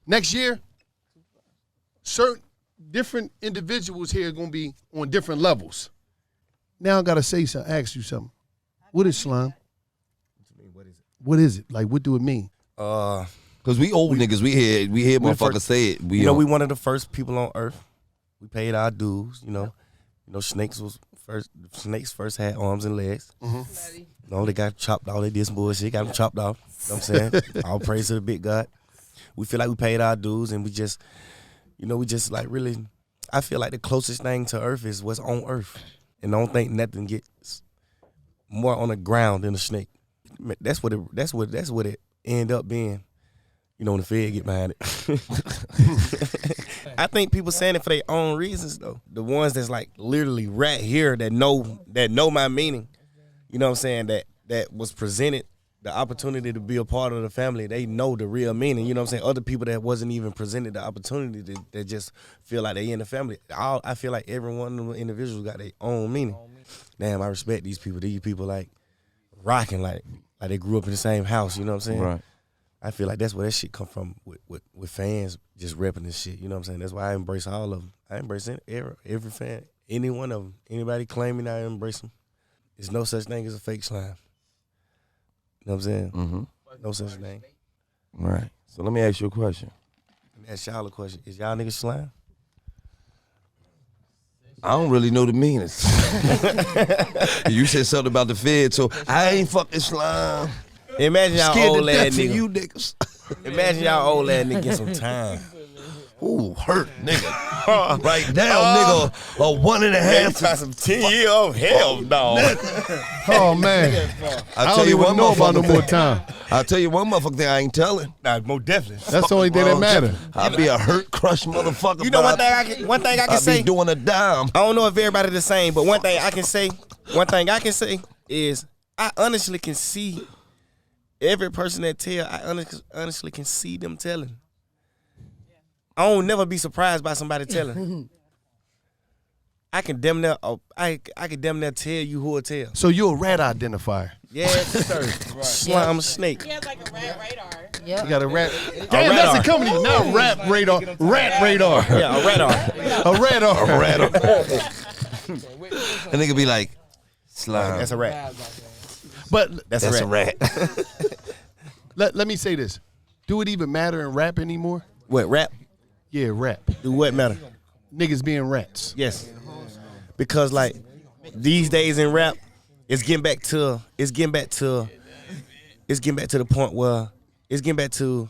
next year, certain different individuals here are gonna be on different levels. Now I gotta say something, ask you something. What is slime? What is it? Like, what do it mean? Cause we old niggas, we hear motherfuckers say it. We one of the first people on earth. We paid our dues, you know. Snakes first had arms and legs. They got chopped off. They did some bullshit. Got them chopped off. You know what I'm saying? All praise to the big God. We feel like we paid our dues, and we just like really. I feel like the closest thing to earth is what's on earth, and I don't think nothing gets more on the ground than a snake. That's what it end up being. When the Fed get behind it. I think people saying it for their own reasons though. The ones that's like literally right here that know my meaning. You know what I'm saying? That was presented the opportunity to be a part of the family. They know the real meaning. You know what I'm saying? Other people that wasn't even presented the opportunity that just feel like they in the family. I feel like every one of the individuals got their own meaning. Damn, I respect these people. These people like rocking like they grew up in the same house. You know what I'm saying? Right. I feel like that's where that shit come from with fans just repping this shit. You know what I'm saying? That's why I embrace all of them. I embrace every fan, any one of them. Anybody claiming I embrace them. There's no such thing as a fake slime. You know what I'm saying? Mm-hmm. No such thing. Right. So let me ask you a question. Let me ask y'all a question. Is y'all niggas slime? I don't really know the meanings. You said something about the Fed, so I ain't fucking slime. Imagine y'all old ass nigga. You niggas. Imagine y'all old ass nigga get some time. Ooh, hurt nigga. Right now, nigga, a 1.5. Try some 10 years of hell, dog. Oh man, I don't even know about no more time. I'll tell you one motherfucker thing I ain't telling. Nah, more definitely. That's the only thing that matters. I'll be a hurt, crushed motherfucker. You know one thing I can say. I'll be doing a dime. I don't know if everybody the same, but one thing I can say is I honestly can see every person that tell. I honestly can see them telling. I don't never be surprised by somebody telling. I can damn near tell you who will tell. So you're a rat identifier. Yes, sir. Right. Slime snake. He has like a rat radar. Yep. You got a rat. Damn, that's a company. Not rat radar. Rat radar. Yeah, a radar. A radar. A radar. And nigga be like, slime. That's a rat. But that's a rat. Let me say this. Do it even matter in rap anymore? What, rap? Yeah, rap. Do what matter? Niggas being rats. Yes. Because like these days in rap, it's getting back to the point where it's getting back to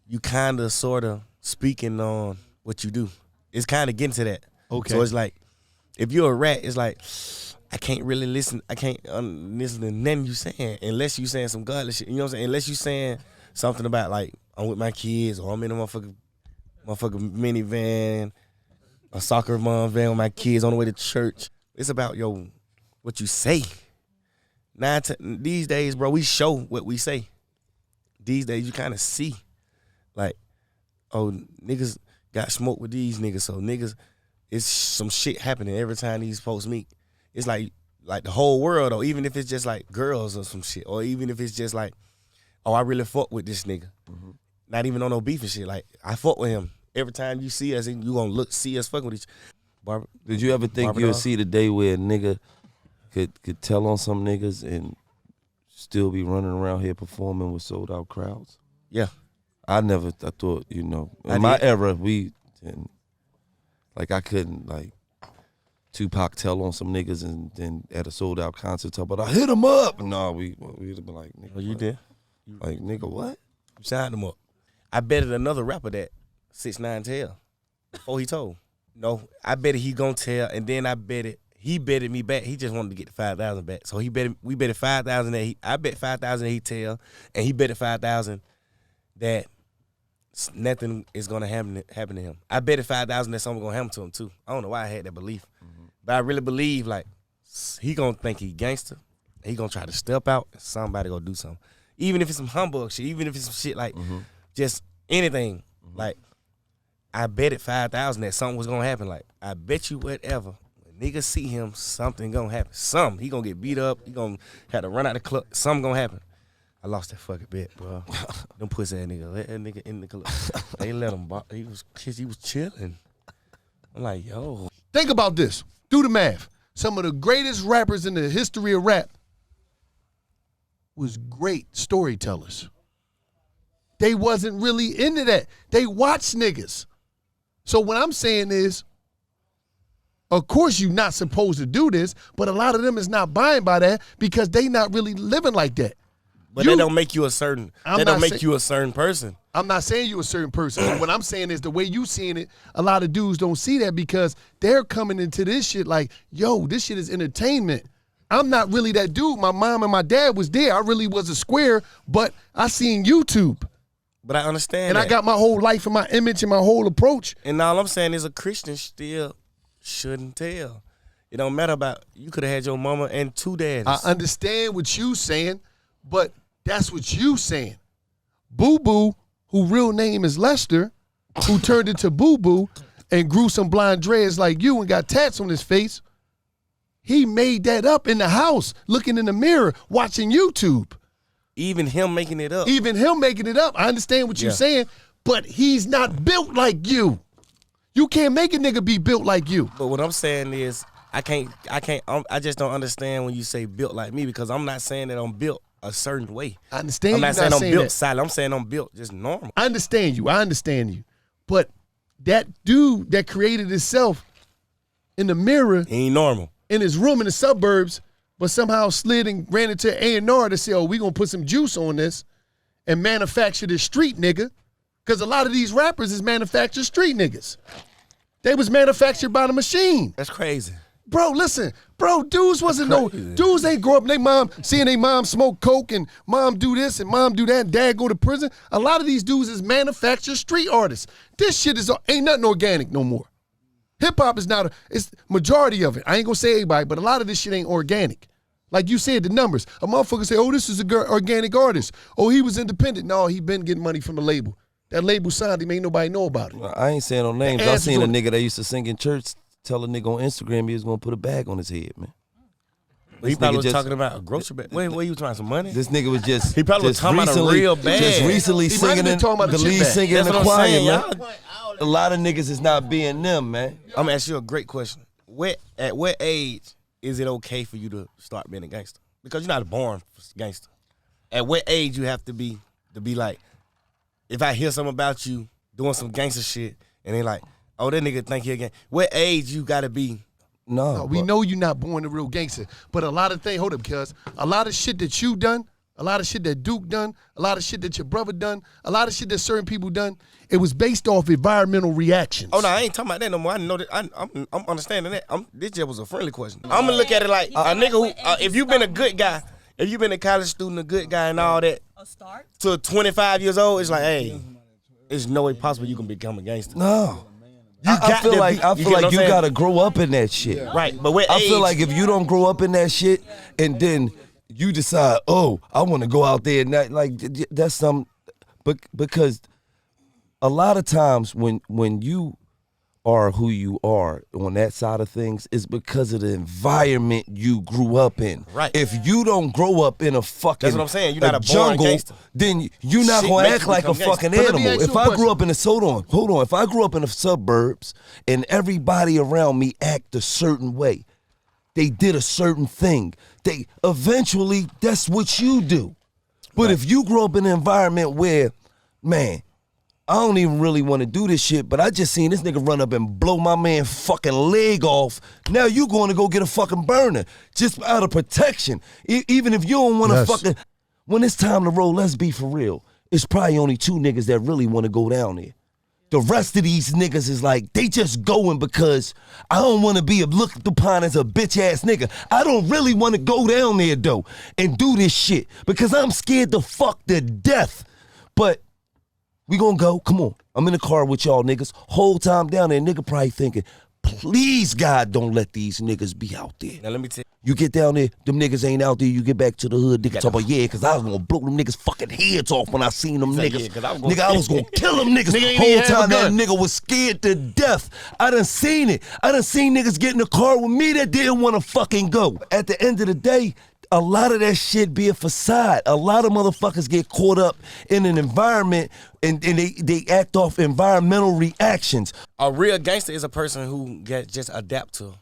you kind of sort of speaking on what you do. It's kind of getting to that. Okay. So it's like if you're a rat, it's like I can't really listen. I can't listen to nothing you saying unless you saying some godless shit. You know what I'm saying? Unless you saying something about like I'm with my kids or I'm in a motherfucking minivan, a soccer mom van with my kids on the way to church. It's about what you say. These days, bro, we show what we say. These days, you kind of see, like, oh, niggas got smoked with these niggas, so niggas, it's some shit happening every time these folks meet. It's like the whole world, or even if it's just like girls or some shit, or even if it's just like, oh, I really fuck with this nigga. Mm-hmm. Not even on no beef and shit. Like, I fuck with him. Every time you see us, and you gonna see us fucking with each other. Did you ever think you'd see the day where a nigga could tell on some niggas and still be running around here performing with sold out crowds? Yeah. I thought, in my era, I couldn't, like, Tupac tell on some niggas and then at a sold out concert talk about, I hit him up. No, we'd have been like, nigga. Oh, you did? Like, nigga, what? You signed him up. I betted another rapper that 6ix9ine tell before he told. No, I betted he gonna tell, and then he betted me back. He just wanted to get the 5,000 back. So we betted 5,000 that I bet 5,000 that he tell, and he betted 5,000 that nothing is gonna happen to him. I betted 5,000 that something gonna happen to him too. I don't know why I had that belief, but I really believe like he gonna think he gangster. He gonna try to step out, and somebody gonna do something. Even if it's some humbug shit, even if it's some shit like just anything. Like, I betted 5,000 that something was gonna happen. Like, I bet you whatever. When niggas see him, something gonna happen. He gonna get beat up. He gonna have to run out the club. Something gonna happen. I lost that fucking bet, bro. Them pussy ass nigga, let that nigga in the club. They let him, he was chilling. I'm like, yo. Think about this. Do the math. Some of the greatest rappers in the history of rap was great storytellers. They wasn't really into that. They watched niggas. So what I'm saying is, of course you're not supposed to do this, but a lot of them is not buying by that because they not really living like that. But that don't make you a certain, you a certain person. I'm not saying you a certain person. What I'm saying is the way you seeing it, a lot of dudes don't see that because they're coming into this shit like, yo, this shit is entertainment. I'm not really that dude. My mom and my dad was there. I really was a square, but I seen YouTube. But I understand And that. I got my whole life and my image and my whole approach. And all I'm saying is a Christian still shouldn't tell. It don't matter about, you could have had your mama and 2 daddies. I understand what you saying, but that's what you saying. Boo Boo, who real name is Lester, who turned into Boo Boo and grew some blonde dreads like you and got tats on his face, he made that up in the house, looking in the mirror, watching YouTube. Even him making it up. Even him making it up. I understand what you're saying, but he's not built like you. You can't make a nigga be built like you. But what I'm saying is, I just don't understand when you say built like me, because I'm not saying that I'm built a certain way. I understand. I'm not saying I'm built silent. I'm saying I'm built just normal. I understand you. But that dude that created himself in the mirror, He ain't normal. in his room in the suburbs, but somehow slid and ran into A&R to say, oh, we gonna put some juice on this and manufacture this street nigga. Because a lot of these rappers is manufactured street niggas. They was manufactured by the machine. That's crazy. Bro, listen. Bro, dudes dudes ain't grow up, seeing their mom smoke coke and mom do this and mom do that and dad go to prison. A lot of these dudes is manufactured street artists. This shit ain't nothing organic no more. Hip hop is not, it's majority of it. I ain't gonna say everybody, but a lot of this shit ain't organic. Like you said, the numbers. A motherfucker say, oh, this is a organic artist. Oh, he was independent. No, he been getting money from the label. That label signed him, ain't nobody know about it. I ain't saying no names. I seen a nigga that used to sing in church tell a nigga on Instagram he was gonna put a bag on his head, man. He probably was talking about a grocery bag. Wait, you trying some money? This nigga was just He probably was talking about a real bag. Just recently He might have singing been in talking about the a chip lead bag. singer in That's the what I'm choir, saying, man. y'all. A lot of niggas is not being them, man. I'm gonna ask you a great question. At what age is it okay for you to start being a gangster? Because you're not born gangster. At what age you have to be like, if I hear something about you doing some gangster shit and they like, oh, that nigga think he a gang. What age you gotta be? No, We know you're not born a real gangster, but a lot of things, hold up, cuz, a lot of shit that you done, a lot of shit that Duke done, a lot of shit that your brother done, a lot of shit that certain people done, it was based off environmental reactions. Oh no, I ain't talking about that no more. I know that. I'm understanding that. This just was a friendly question. I'm gonna look at it like a nigga who, if you been a good guy, if you been a college student, a good guy, and all that, to 25 years old, it's like, hey, there's no way possible you can become a gangster. No. I feel like you gotta grow up in that shit. Right, but what I age? feel like if you don't grow up in that shit and then you decide, oh, I want to go out there and that, like that's because a lot of times when you are who you are on that side of things is because of the environment you grew up in. Right. If you don't grow up in a fucking That's what I'm saying. You're not a born jungle, gangster. then you're not Shit gonna makes act you like a become fucking gangster. But let me animal. ask If you a I grew up in the hold on. If I grew up in the suburbs and everybody around me act a certain way, they did a certain thing. They eventually that's what you do. But if you grow up in an environment where, man, I don't even really want to do this shit, but I just seen this nigga run up and blow my man fucking leg off. Now you going to go get a fucking burner just out of protection. Even if you don't want to fucking, when it's time to roll, let's be for real. It's probably only 2 niggas that really want to go down there. The rest of these niggas is like, they just going because I don't want to be looked upon as a bitch ass nigga. I don't really want to go down there though and do this shit because I'm scared to fuck to death. But we gonna go, come on. I'm in the car with y'all niggas. Whole time down there, nigga probably thinking, please God, don't let these niggas be out there. Now let me tell you. You get down there, them niggas ain't out there, you get back to the hood, nigga talk about, yeah, cause I was gonna blow them niggas fucking heads off when I seen them niggas. Yeah, I was gonna kill them niggas. Whole time that nigga was scared to death. I done seen it. I done seen niggas get in the car with me that didn't wanna fucking go. At the end of the day, a lot of that shit be a facade. A lot of motherfuckers get caught up in an environment and they act off environmental reactions. A real gangster is a person who just adapt to.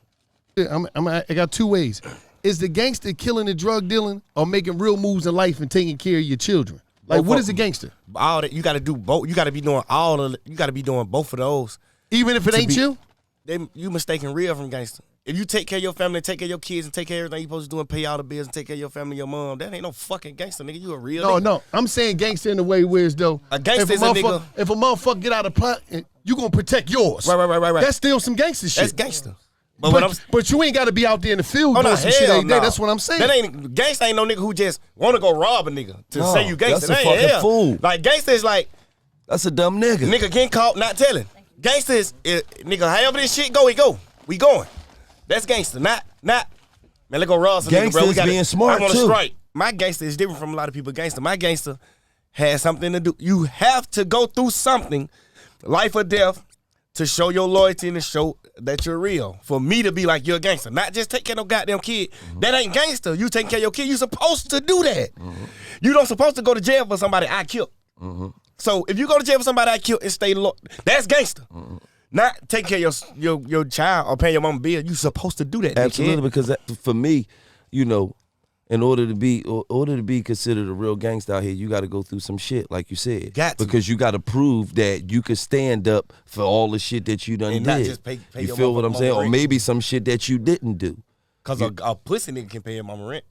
I got two ways. Is the gangster killing and drug dealing or making real moves in life and taking care of your children? Like, what is a gangster? All that, you got to do both. You got to be doing you got to be doing both of those. Even if it ain't you? You mistaking real from gangster. If you take care of your family, take care of your kids, and take care of everything you supposed to do and pay all the bills and take care of your family, your mom, that ain't no fucking gangster, nigga. You a real nigga. No. I'm saying gangster in the way where it's though. A gangster is a nigga. If a motherfucker get out of pocket, you gonna protect yours. Right. That's still some gangster shit. That's gangster. But you ain't got to be out there in the field doing some shit every day. That's what I'm saying. That ain't gangster. Ain't no nigga who just want to go rob a nigga to say you gangster. That's a fucking fool. Like gangster is like that's a dumb nigga. Nigga getting caught not telling. Gangster is nigga. However this shit go, we going. That's gangster. Not man. Let's go rob some nigga, bro. Gangster is being smart I'm on too. a strike. My gangster is different from a lot of people. Gangster. My gangster has something to do. You have to go through something, life or death, to show your loyalty and to show that you're real. For me to be like, you're a gangster. Not just take care of no goddamn kid. That ain't gangster. You taking care of your kid. You supposed to do that. You don't supposed to go to jail for somebody I killed. So if you go to jail for somebody I killed and stay low, that's gangster. Not taking care of your child or paying your mama bill. You supposed to do that. Absolutely, because for me, you know, in order to be considered a real gangster out here, you got to go through some shit, like you said. Because you got to prove that you could stand up for all the shit that you done and did. not just pay you your feel what I'm saying? rent. Or maybe some shit that you didn't do. Because a pussy nigga can pay your mama rent.